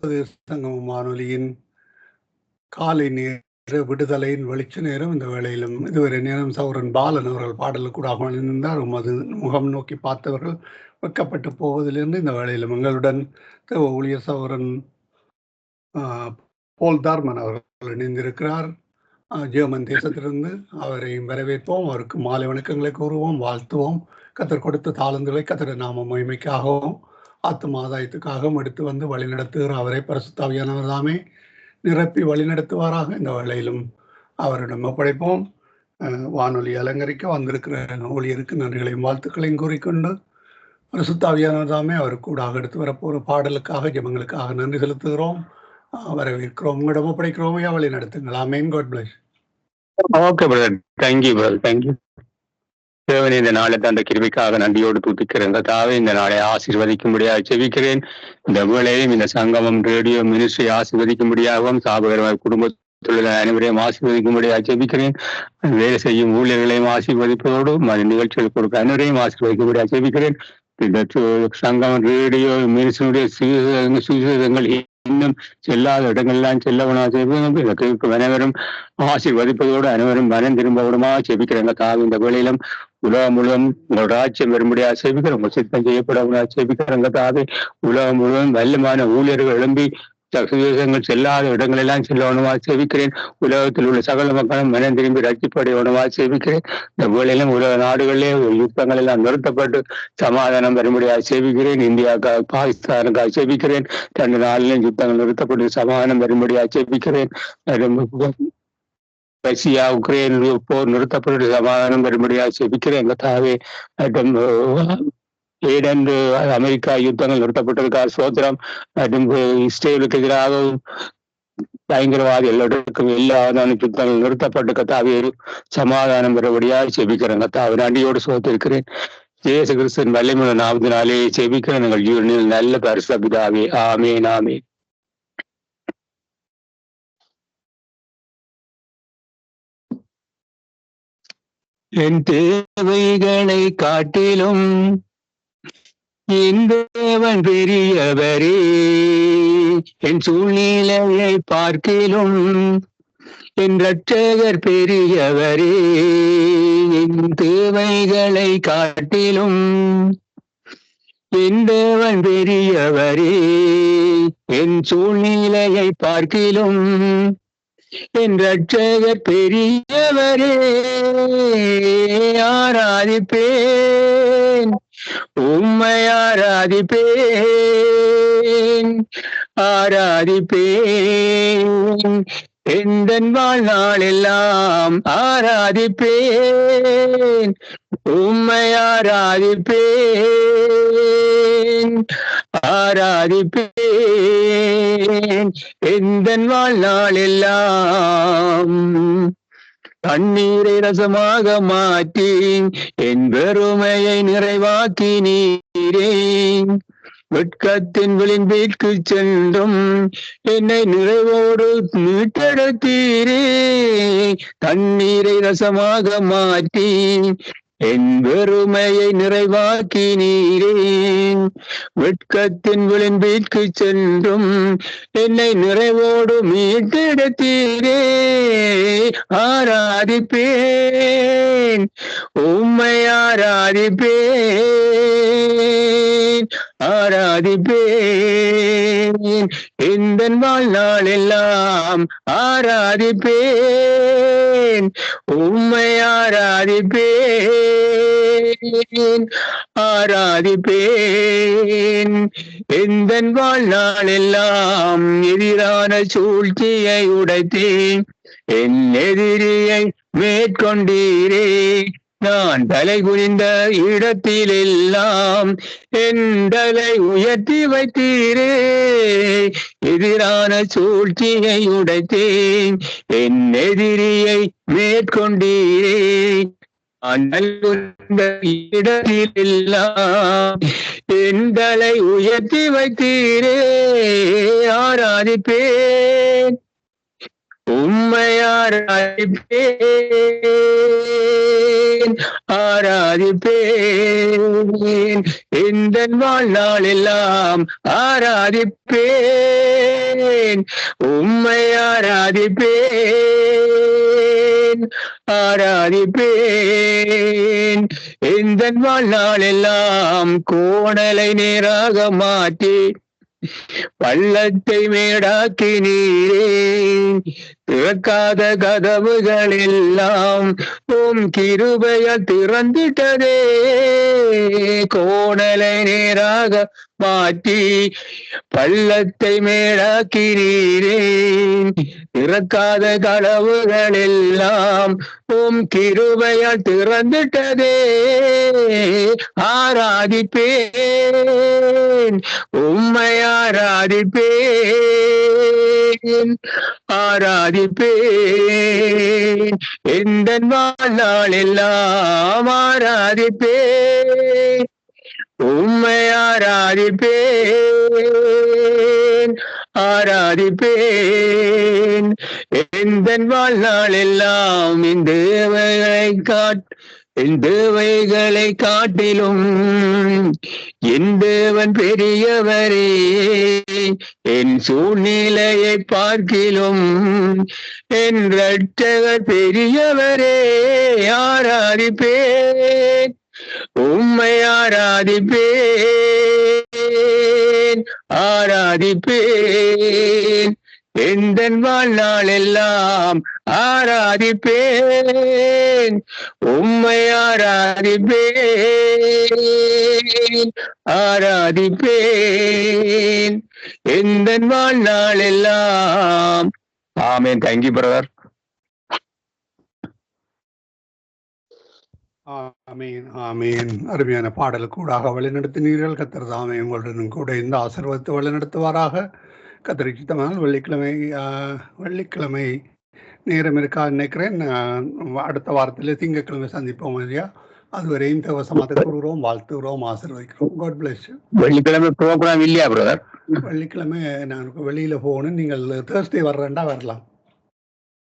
சங்கமம் வானொலியின் காலை நேர விடுதலையின் வெளிச்ச நேரம். இந்த வேளையிலும் இதுவரை நேரம் சௌரன் பாலன் அவர்கள் பாடலுக்கூட அமர்ந்திருந்தார். உமது முகம் நோக்கி பார்த்தவர்கள் வெட்கப்பட்டு போவதிலிருந்து இந்த வேளையிலும் எங்களுடன் தேவ ஊழியர் சௌரன் போல் தார்மன் அவர்கள் இணைந்திருக்கிறார். ஜெர்மன் தேசத்திலிருந்து அவரையும் வரவேற்போம். அவருக்கு மாலை வணக்கங்களை கூறுவோம், வாழ்த்துவோம். கத்தர் கொடுத்த தாளந்துகளை கத்தர் நாம மகிமைக்காகவும் ஆத்தும ஆதாயத்துக்காகவும் எடுத்து வந்து வழிநடத்துகிற அவரை பரிசுத்த ஆவியானவர் தாமே நிரப்பி வழிநடத்துவாராக. இந்த வேளையிலும் அவரிடம் ஒப்படைப்போம். வானொலி அலங்கரிக்க வந்திருக்கிற ஊழியருக்கு நன்றிகளையும் வாழ்த்துக்களையும் கூறிக்கொண்டு பரிசுத்த ஆவியானவர் தாமே அவருக்கு கூட எடுத்து வரப்போகிற பாடலுக்காக ஜெபங்களுக்காக நன்றி செலுத்துகிறோம், வரவேற்கிறோம். உங்களிடம் ஒப்படைக்கிறோம். வழி நடத்துங்கள். Amen. God bless. Okay brother, thank you brother, thank you. தேவனே, இந்த நாளை தந்த கிருபைக்காக நன்றியோடு துதிக்கிறேன். கர்த்தாவே, இந்த நாளை ஆசீர்வதிக்கும்படியாக செபிக்கிறேன். இந்த வேளையிலும் இந்த சங்கமம் ரேடியோ மினிஸ்ட்ரி ஆசீர்வதிக்கும்படியாகவும் சாபகரமாக குடும்பத்தில் அனைவரையும் ஆசீர்வதிக்கும்படியாக செபிக்கிறேன். வேலை செய்யும் ஊழியர்களையும் ஆசீர்வதிப்பதோடு நிகழ்ச்சிகள் கொடுக்க அனைவரையும் ஆசீர்வதிக்கும்படியாக செபிக்கிறேன். இந்த சங்கமம் ரேடியோ மினிஸ்ட்ரியுடைய சுவிசேஷங்கள் இன்னும் செல்லாத இடங்கள்லாம் செல்லவனாக அனைவரும் ஆசீர்வதிப்பதோடு அனைவரும் மனம் திரும்பவிடமாக செபிக்கிறேங்க. தாவி இந்த வேளையிலும் உலகம் முழுவதும் உங்கள் ராஜ்யம் வரும்படியாக செபிக்கிறோம், உங்கள் சித்தம் செய்யப்பட செபிக்கிறங்க. தாவி உலகம் முழுவதும் வல்லமான ஊழியர்கள் எழும்பி சுவிசேஷங்கள் செல்லாத இடங்களெல்லாம் செல்லவனமாக செபிக்கிறேன். உலகத்தில் உள்ள சகல மக்களும் மனம் திரும்பி ரட்சிப்படையவனமாக செபிக்கிறேன். இந்த வேளையிலும் உலக நாடுகளிலே யுத்தங்கள் எல்லாம் நிறுத்தப்பட்டு சமாதானம் வரும்படியாக செபிக்கிறேன். இந்தியாவுக்காக பாகிஸ்தானுக்காக செபிக்கிறேன். 2 நாளிலும் யுத்தங்கள் நிறுத்தப்பட்டு சமாதானம் வரும்படியாக செபிக்கிறேன். ரஷ்யா உக்ரைன் போர் நிறுத்தப்பட்டு சமாதானம் வரும்படியாக செபிக்கிறேன். எங்க தாவே மற்றும் ஈடன் அமெரிக்கா யுத்தங்கள் நிறுத்தப்பட்டிருக்கார் சோத்திரம். மற்றும் இஸ்ரேலுக்கு எதிராக பயங்கரவாதி எல்லோருக்கும் எல்லா யுத்தங்கள் நிறுத்தப்பட்டு கத்தாவே சமாதானம் வரும்படியாக செபிக்கிறேன். கத்தாவை நன்றியோடு சோத்திருக்கிறேன். இயேசு கிறிஸ்துவின் வல்லமையுள்ள நாமத்தினாலே செபிக்கிறேன். எங்கள் ஜீவனில் நல்ல பரிசுத்த பிதாவே, ஆமென், ஆமென். என் தேவைகளை காட்டிலும் என் தேவன் பெரியவரே, என் சூழ்நிலையை பார்க்கிலும் என் இரட்சகர் பெரியவரே. என் தேவைகளை காட்டிலும் என் தேவன் பெரியவரே, என் சூழ்நிலையை பார்க்கிலும் என் இரட்சகர் பெரியவரே. ஆராதிப்பேன், உம்மை ஆராதிப்பேன், ஆராதிப்பேன் எந்தன் வாழ்நாள் எல்லாம் ஆராதிப்பேன், உம்மை ஆராதிப்பேன், ஆராதிப்பேன் எந்தன் வாழ்நாள் எல்லாம். தண்ணீரை ரசமாக மாற்றி என் பெருமையை நிறைவாக்கி நீரே, வெட்கத்தின் விளிம்பிற்கு சென்றும் என்னை நிறைவோடு மீட்டெடுத்தீரே. தண்ணீரை ரசமாக மாற்றி என் வெறுமையை நிறைவாக்கி நீரே, வெட்கத்தின் விளிம்பிற்கு சென்றும் என்னை நிறைவோடு மீட்டெடுத்தீரே. ஆராதிப்பேன், உம்மை ஆராதிப்பேன், ஆராதிப்பேன் எந்தன் வாழ்நாள் எல்லாம் ஆராதிப்பேன், உம்மை ஆராதிப்பேன், ஆராதிப்பேன் எந்தன் வாழ்நாள் எல்லாம். எதிரான சூழ்ச்சியை உடைத்தேன், என் எதிரியை மேற்கொண்டீரே. நான் தலை குனிந்த இடத்தில் எல்லாம் என் தலை உயர்த்தி வைத்தீரே. எதிரான சூழ்ச்சியை உடைத்தேன், என் எதிரியை மேற்கொண்டீரே. இடத்தில் எல்லாம் என் தலை உயர்த்தி வைத்தீரே. ஆராதிப்பேன், உம்மை ஆராதிப்பேன் ஆராதிப்பேன் இந்த வாழ்நாள் எல்லாம் ஆராதிப்பேன் உம்மை ஆராதிப்பேன் ஆராதிப்பேன் இந்த வாழ்நாள் எல்லாம் கோணலை நேராக மாற்றி பள்ளத்தை மேடாக்கி நீரே திறக்காத கதவுகள் எல்லாம் உம் கிருபையால் திறந்திட்டதே கோணலை நேராக மாற்றி பள்ளத்தை மேடாக்கி நீரே திறக்காத கதவுகள் எல்லாம் உம் கிருபையால் திறந்திட்டதே ஆராதிப்பேன் உம்மை ஆராதிப்பேன் ஆராதிப்பேன் எந்த வாழ்நாள் எல்லாம் ஆராதிப்பேன் உம்மை ஆராதிப்பேன் ஆராதிப்பேன் எந்த வாழ்நாள் எல்லாம் இந்த தேவைகளை காட்டிலும் என் தேவன் பெரியவரே என் சூழ்நிலையை பார்க்கிலும் என் இரட்சகர் பெரியவரே ஆராதிப்பேன் உம்மை ஆராதிப்பேன் ஆராதிப்பேன் எந்த வாழ்நாள் எல்லாம் ஆராதிப்பேன் உம்மை ஆராதிப்பேன் ஆராதிப்பேன் எந்த வாழ்நாள் எல்லாம் ஆமென். Thank you brother. ஆமீன் ஆமீன். அருமையான பாடலுக்கூடாக வழிநடத்தினீர்கள். கர்த்தர் தாமே உங்களுடன் கூட இந்த ஆசீர்வாதத்தை வழிநடத்துவாராக. கர்த்தருக்கு சித்தமானால் வெள்ளிக்கிழமை நேரம் இருக்கா நினைக்கிறேன். அடுத்த வாரத்தில் திங்கட்கிழமை சந்திப்போம் ஐயா. அதுவரையும் தேவசமாத்தை கூறுகிறோம், வாழ்த்துகிறோம், ஆசீர்வதிக்கிறோம். God bless you. வெள்ளிக்கிழமை ப்ரோக்ராம் இல்லையா பிரதர்? வெள்ளிக்கிழமை நான் வெளியில போகணும். நீங்கள் தேர்ஸ்டே வர்றேன்டா வரலாம்.